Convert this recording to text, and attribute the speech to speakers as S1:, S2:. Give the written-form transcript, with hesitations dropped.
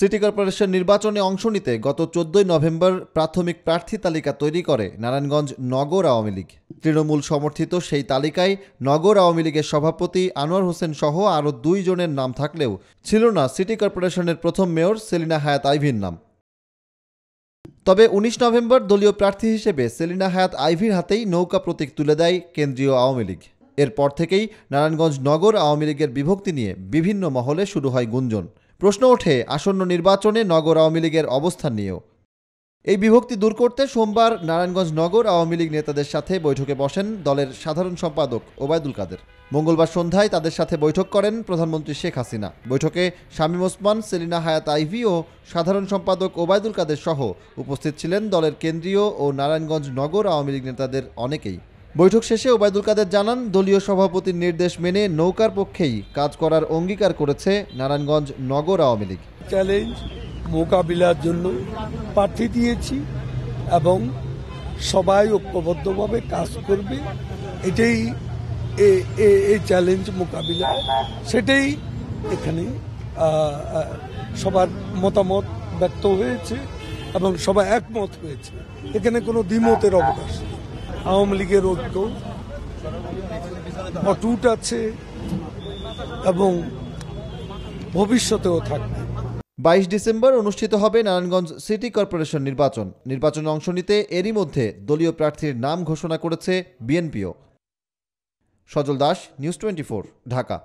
S1: City corporation নির্বাচনে অংশ নিতে গত 14 নভেম্বর প্রাথমিক প্রার্থী তালিকা তৈরি করে নারায়ণগঞ্জ নগর আওয়ামী লীগ। তৃণমূল সমর্থিত সেই তালিকায় নগর আওয়ামী লীগের সভাপতি আনোয়ার হোসেন সহ আরও 2 জনের নাম থাকলেও ছিল না সিটি কর্পোরেশনের প্রথম মেয়র সেলিনা হায়াৎ আইভীর নাম। তবে 19 নভেম্বর দলীয় প্রার্থী হিসেবে সেলিনা হায়াৎ আইভীর হাতেই নৌকা প্রতীক তুলে দেয় কেন্দ্রীয় আওয়ামী লীগ। এরপর থেকেই নারায়ণগঞ্জ নগর আওয়ামী লীগের বিভক্তি নিয়ে বিভিন্ন মহলে শুরু হয় গুঞ্জন। প্রশ্ন ওঠে আসন্ন নির্বাচনে নগর আওয়ামী লীগের অবস্থান নিয়েও। এই বিভক্তি দূর করতে সোমবার নারায়ণগঞ্জ নগর আওয়ামী লীগ নেতাদের সাথে বৈঠকে বসেন দলের সাধারণ সম্পাদক ওবায়দুল কাদের। মঙ্গলবার সন্ধ্যায় তাদের সাথে বৈঠক করেন প্রধানমন্ত্রী শেখ হাসিনা। বৈঠকে শামীম ওসমান, সেলিনা হায়াৎ আইভী ও সাধারণ সম্পাদক ওবায়দুল কাদের সহ উপস্থিত ছিলেন দলের কেন্দ্রীয় ও নারায়ণগঞ্জ নগর আওয়ামী লীগ নেতাদের অনেকেই। বৈঠক শেষে ওবায়দুল কাদের জানান, দলীয় সভাপতির নির্দেশ মেনে নৌকার পক্ষেই কাজ করার অঙ্গীকার করেছে নারায়ণগঞ্জ নগর আওয়ামী লীগ।
S2: চ্যালেঞ্জ মোকাবিলার জন্য প্রার্থী দিয়েছি এবং সবাই ঐক্যবদ্ধভাবে কাজ করবে, এটাই এই চ্যালেঞ্জ মোকাবিলা। সেটাই এখানে সবার মতামত ব্যক্ত হয়েছে এবং সবাই একমত হয়েছে। এখানে কোনো দ্বিমতের অবকাশ নেই। আওয়ামী লীগের ঐক্য অটুট আছে এবং ভবিষ্যতেও থাকবে।
S1: 22 ডিসেম্বর অনুষ্ঠিত হবে নারায়ণগঞ্জ সিটি কর্পোরেশন নির্বাচনে অংশ নিতে এরই মধ্যে দলীয় প্রার্থীর নাম ঘোষণা করেছে বিএনপিও। সজল দাস, নিউজ 24, ঢাকা।